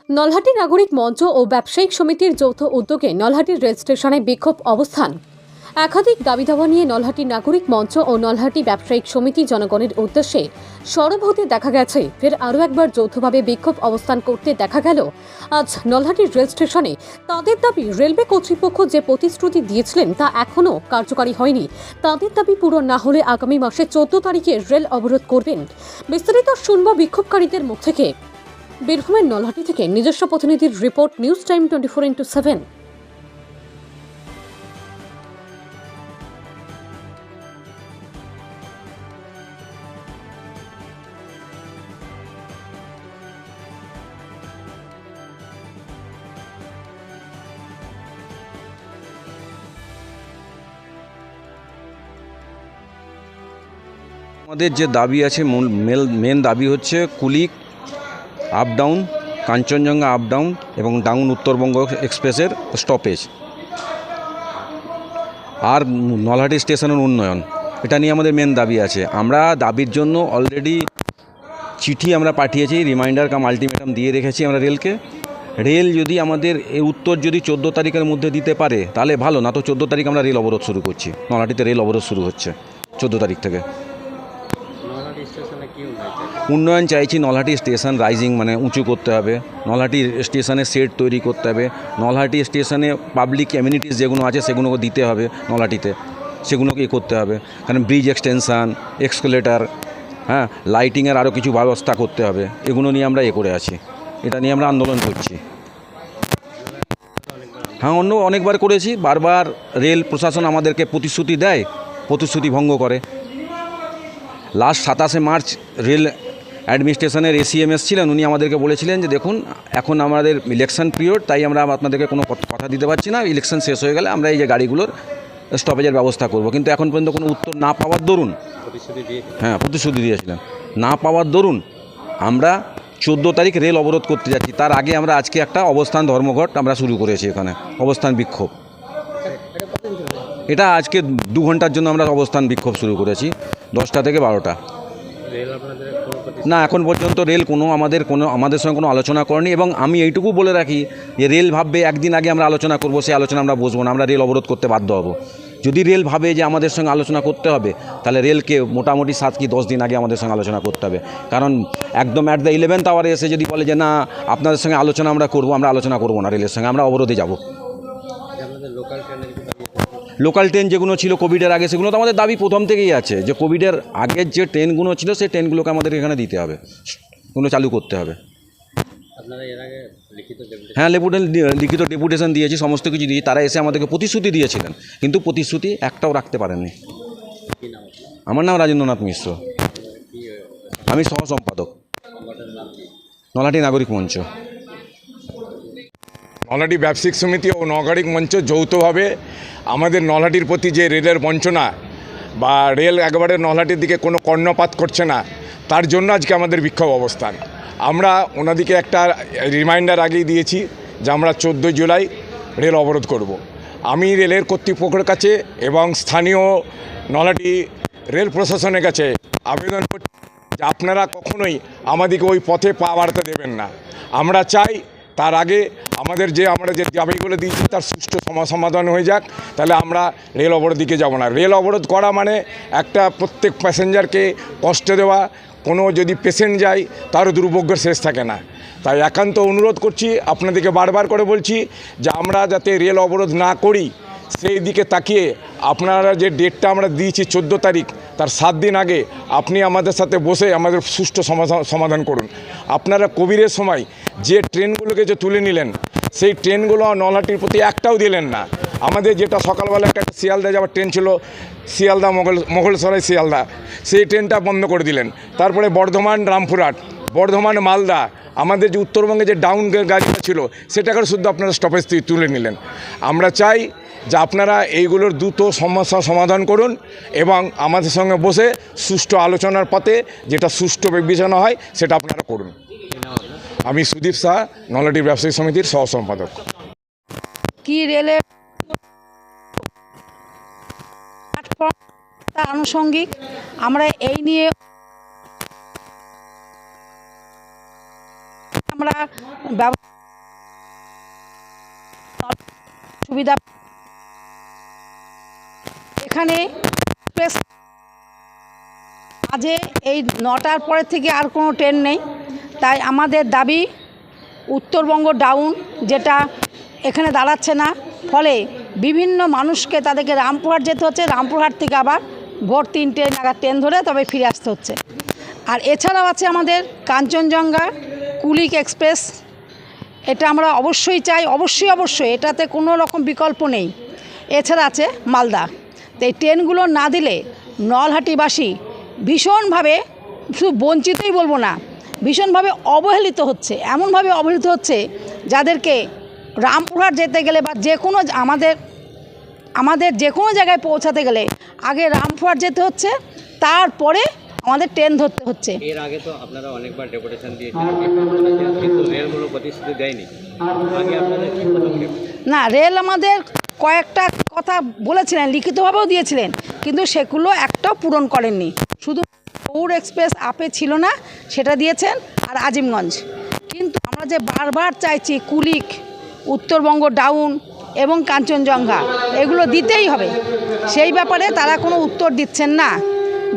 নলহাটি নাগরিক মঞ্চ ও ব্যবসায়িক সমিতির যৌথ উদ্যোগে নলহাটি রেল স্টেশনে বিক্ষোভ অবস্থান। একাধিক দাবি দাওয়া নিয়ে নলহাটি নাগরিক মঞ্চ ও নলহাটি ব্যবসায়িক সমিতি জনগণের উদ্দেশ্যে সরব হতে দেখা গেছে। ফের আরও একবার যৌথভাবে বিক্ষোভ অবস্থান করতে দেখা গেল আজ নলহাটি রেল স্টেশনে। তাদের দাবি, রেলওয়ে কর্তৃপক্ষ যে প্রতিশ্রুতি দিয়েছিলেন তা এখনও কার্যকারী হয়নি। তাদের দাবি পূরণ না হলে আগামী মাসে 14 তারিখে রেল অবরোধ করবেন। বিস্তারিত শুনব বিক্ষোভকারীদের মুখ থেকে। বীরভূমের নলহাটি থেকে নিজস্ব প্রতিনিধির রিপোর্ট, নিউজ টাইম 24x7। আমাদের যে দাবি আছে, মেন দাবি হচ্ছে Kulik up down, Kanchenjunga up down এবং ডাউন উত্তরবঙ্গ এক্সপ্রেসের স্টপেজ আর নলহাটি স্টেশনের উন্নয়ন, এটা নিয়ে আমাদের মেন দাবি আছে। আমরা দাবির জন্য অলরেডি চিঠি আমরা পাঠিয়েছি, রিমাইন্ডার কাম আলটিমেটাম দিয়ে রেখেছি আমরা রেলকে। রেল যদি আমাদের এই উত্তর যদি 14 তারিখের মধ্যে দিতে পারে তাহলে ভালো, না তো 14 তারিখ আমরা রেল অবরোধ শুরু করছি। নলহাটিতে রেল অবরোধ শুরু হচ্ছে 14 তারিখ থেকে। উন্নয়ন চাইছি, নলহাটি স্টেশন রাইজিং মানে উঁচু করতে হবে, নলহাটি স্টেশনে শেড তৈরি করতে হবে, নলহাটি স্টেশনে পাবলিক অ্যামিনিটিস যেগুলো আছে সেগুলোকে দিতে হবে নলহাটিতে, সেগুলোকে করতে হবে। কারণ ব্রিজ এক্সটেনশান, এক্সকেলেটার, হ্যাঁ, লাইটিংয়ের আরও কিছু ব্যবস্থা করতে হবে। এগুলো নিয়ে আমরা করে আছি, এটা নিয়ে আমরা আন্দোলন করছি। হ্যাঁ, অনেকবার করেছি। বারবার রেল প্রশাসন আমাদেরকে প্রতিশ্রুতি দেয়, প্রতিশ্রুতি ভঙ্গ করে। লাস্ট 27শে মার্চ রেল অ্যাডমিনিস্ট্রেশনের এসিএমএস ছিলেন, উনি আমাদেরকে বলেছিলেন যে দেখুন এখন আমাদের ইলেকশন পিরিয়ড, তাই আমরা আপনাদেরকে কোনো কথা দিতে পারছি না। ইলেকশন শেষ হয়ে গেলে আমরা এই যে গাড়িগুলোর স্টপেজের ব্যবস্থা করব। কিন্তু এখন পর্যন্ত কোনো উত্তর না পাওয়ার দরুন, প্রতিশ্রুতি দিয়েছিলেন, না পাওয়ার দরুন আমরা 14 তারিখ রেল অবরোধ করতে যাচ্ছি। তার আগে আমরা আজকে একটা অবস্থান ধর্মঘট আমরা শুরু করেছি, এখানে অবস্থান বিক্ষোভ। এটা আজকে 2 ঘন্টার জন্য আমরা অবস্থান বিক্ষোভ শুরু করেছি, 10টা থেকে 12টা। না, এখন পর্যন্ত রেল আমাদের সঙ্গে কোনো আলোচনা করেনি। এবং আমি এইটুকু বলে রাখি যে রেল ভাববে একদিন আগে আমরা আলোচনা করব, সেই আলোচনা আমরা বসবো না, আমরা রেল অবরোধ করতে বাধ্য হব। যদি রেল ভাবে যে আমাদের সঙ্গে আলোচনা করতে হবে, তাহলে রেলকে মোটামুটি 7 কি 10 দিন আগে আমাদের সঙ্গে আলোচনা করতে হবে। কারণ একদম অ্যাট দ্য 11th আওয়ারে এসে যদি বলে যে না আপনাদের সঙ্গে আলোচনা আমরা করবো, আমরা আলোচনা করবো না রেলের সঙ্গে, আমরা অবরোধে যাব। লোকাল ট্রেন যেগুলো ছিল কোভিডের আগে, সেগুলো তো আমাদের দাবি প্রথম থেকেই আছে যে কোভিডের আগের যে ট্রেনগুলো ছিল সেই ট্রেনগুলোকে আমাদের এখানে দিতে হবে, ওগুলো চালু করতে হবে। হ্যাঁ, লিখিত ডেপুটেশন দিয়েছি, সমস্ত কিছু দিয়েছি। তারা এসে আমাদেরকে প্রতিশ্রুতি দিয়েছিলেন, কিন্তু প্রতিশ্রুতি একটাও রাখতে পারেননি। আমার নাম রাজেন্দ্রনাথ মিশ্র, আমি সহ সম্পাদক, নলহাটি নাগরিক মঞ্চ। নলহাটি ব্যবসায়িক সমিতি ও নাগরিক মঞ্চ যৌথভাবে আমাদের নলহাটির প্রতি যে রেলের বঞ্চনা বা রেল একেবারে নলহাটির দিকে কোনো কর্ণপাত করছে না, তার জন্য আজকে আমাদের বিক্ষোভ অবস্থান। আমরা ওনাদিকে একটা রিমাইন্ডার আগেই দিয়েছি যে আমরা 14 জুলাই রেল অবরোধ করব। আমি রেলের কর্তৃপক্ষের কাছে এবং স্থানীয় নলহাটি রেল প্রশাসনের কাছে আবেদন করছি যে আপনারা কখনোই আমাদেরকে ওই পথে পা বাড়াতে দেবেন না। আমরা চাই তার আগে আমরা যে দাবিগুলো দিয়েছি তার সুষ্ঠু সমাধান হয়ে যাক, তাহলে আমরা রেল অবরোধ দিকে যাব না। রেল অবরোধ করা মানে একটা প্রত্যেক প্যাসেঞ্জারকে কষ্ট দেওয়া, কোনো যদি পেশেন্ট যায় তারও দুর্ভোগ্যের শেষ থাকে না। তাই একান্ত অনুরোধ করছি, আপনাদেরকে বারবার করে বলছি যে আমরা যাতে রেল অবরোধ না করি সেই দিকে তাকিয়ে আপনারা যে ডেটটা আমরা দিয়েছি 14 তারিখ, তার 7 দিন আগে আপনি আমাদের সাথে বসে আমাদের সুষ্ঠু সমাধান করুন। আপনারা কোভিডের সময় যে ট্রেনগুলোকে যে তুলে নিলেন, সেই ট্রেনগুলো নলহাটির প্রতি একটাও দিলেন না। আমাদের যেটা সকালবেলা একটা শিয়ালদা যাওয়ার ট্রেন ছিল, শিয়ালদা মোগলসরাই শিয়ালদা, সেই ট্রেনটা বন্ধ করে দিলেন। তারপরে বর্ধমান রামপুরহাট, বর্ধমান মালদা, আমাদের যে উত্তরবঙ্গে যে ডাউন গাড়িটা ছিল সেটাকে শুদ্ধ আপনারা স্টপেজ তুলে নিলেন। আমরা চাই যে আপনারা এইগুলোর দ্রুত সমস্যা সমাধান করুন এবং আমাদের সঙ্গে বসে সুষ্ঠু আলোচনার পথে যেটা সুষ্ঠু বিবেচনা হয় সেটা আপনারা করুন। আমি সুদীপ শাহ, নলহাটি ব্যবসায়িক সমিতির সহ সম্পাদক। কি রেলের আনুষঙ্গিক আমরা এই নিয়ে আমরা এখানে আজে এই 9টার পরের থেকে আর কোনো ট্রেন নেই, তাই আমাদের দাবি উত্তরবঙ্গ ডাউন, যেটা এখানে দাঁড়াচ্ছে না, ফলে বিভিন্ন মানুষকে তাদেরকে রামপুরহাট যেতে হচ্ছে, রামপুরহাট থেকে আবার ভোর 3টে নাগাদ ট্রেন ধরে তবে ফিরে আসতে হচ্ছে। আর এছাড়াও আছে আমাদের কাঞ্চনজঙ্ঘা কুলিক এক্সপ্রেস, এটা আমরা অবশ্যই চাই, অবশ্যই এটাতে কোনো রকম বিকল্প নেই। এছাড়া আছে মালদা। তো এই ট্রেনগুলো না দিলে নলহাটিবাসী ভীষণভাবে, শুধু বঞ্চিতই বলবো না, ভীষণভাবে অবহেলিত হচ্ছে, এমনভাবে অবহেলিত হচ্ছে যাদেরকে রামপুরহাট যেতে গেলে বা যে কোনো আমাদের যে কোনো জায়গায় পৌঁছাতে গেলে আগে রামপুরহাট যেতে হচ্ছে, তারপরে আমাদের ট্রেন ধরতে হচ্ছে। এর আগে তো আপনারা অনেকবার ডেপুটেশন দিয়েছিলেন, কিন্তু রেলগুলো প্রতিশ্রুতি দেয়নি। আগে আপনাদের কি পদক্ষেপ? না, রেল আমাদের কয়েকটা কথা বলেছিলেন, লিখিতভাবেও দিয়েছিলেন, কিন্তু সেগুলো একটাও পূরণ করেননি। শুধু গৌড় এক্সপ্রেস আপে ছিল না, সেটা দিয়েছেন, আর আজিমগঞ্জ। কিন্তু আমরা যে বারবার চাইছি কুলিক, উত্তরবঙ্গ ডাউন এবং কাঞ্চনজঙ্ঘা, এগুলো দিতেই হবে, সেই ব্যাপারে তারা কোনো উত্তর দিচ্ছেন না।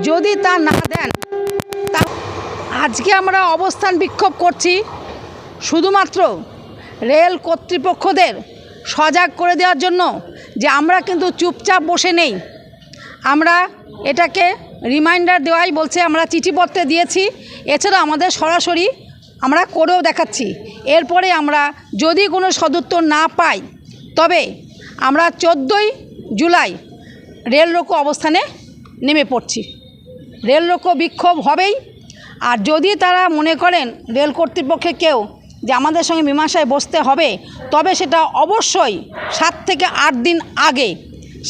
যদি তা না দেন, তা আজকে আমরা অবস্থান বিক্ষোভ করছি শুধুমাত্র রেল কর্তৃপক্ষদের সজাগ করে দেওয়ার জন্য, যে আমরা কিন্তু চুপচাপ বসে নেই। আমরা এটাকে রিমাইন্ডার দেওয়াই বলছে, আমরা চিঠিপত্রে দিয়েছি, এছাড়া আমাদের সরাসরি আমরা করেও দেখাচ্ছি। এরপরে আমরা যদি কোনো সদুত্তর না পাই, তবে আমরা 14ই জুলাই রেল রোকো অবস্থানে নেমে পড়ছি। রেল রোকো বিক্ষোভ হবেই। আর যদি তারা মনে করেন রেল কর্তৃপক্ষে কেউ যে আমাদের সঙ্গে মীমাংসায় বসতে হবে, তবে সেটা অবশ্যই 7 থেকে 8 দিন আগে।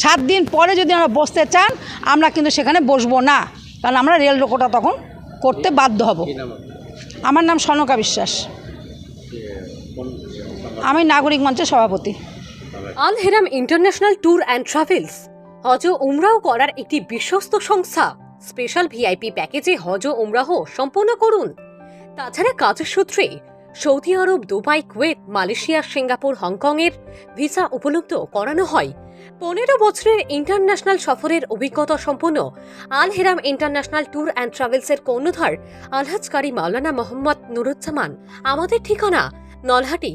7 দিন পরে যদি আমরা বসতে চান, আমরা কিন্তু সেখানে বসবো না, কারণ আমরা রেল রোকোটা তখন করতে বাধ্য হব। আমার নাম সনকা বিশ্বাস, আমি নাগরিক মঞ্চের সভাপতি। আল হেরাম ইন্টারন্যাশনাল ট্যুর অ্যান্ড ট্রাভেলস হজ ও উমরাহ করার একটি বিশ্বস্ত সংস্থা। স্পেশাল ভিআইপি প্যাকেজে হজ ও উমরাহ সম্পূর্ণ করুন। তাছাড়া কাজের সূত্রে সৌদি আরব, দুবাই, কুয়েত, মালয়েশিয়া, সিঙ্গাপুর, হংকংয়ের ভিসা উপলব্ধ করানো হয়। 15 বছরের ইন্টারন্যাশনাল সফরের অভিজ্ঞতা সম্পন্ন আল হেরাম ইন্টারন্যাশনাল ট্যুর অ্যান্ড ট্রাভেলসের কর্ণধার আলহাজ কারি মাওলানা মোহাম্মদ নুরুজ্জামান। আমাদের ঠিকানা নলহাটি,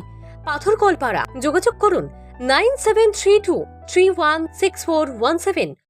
পাথরকলপাড়া। যোগাযোগ করুন 9732316417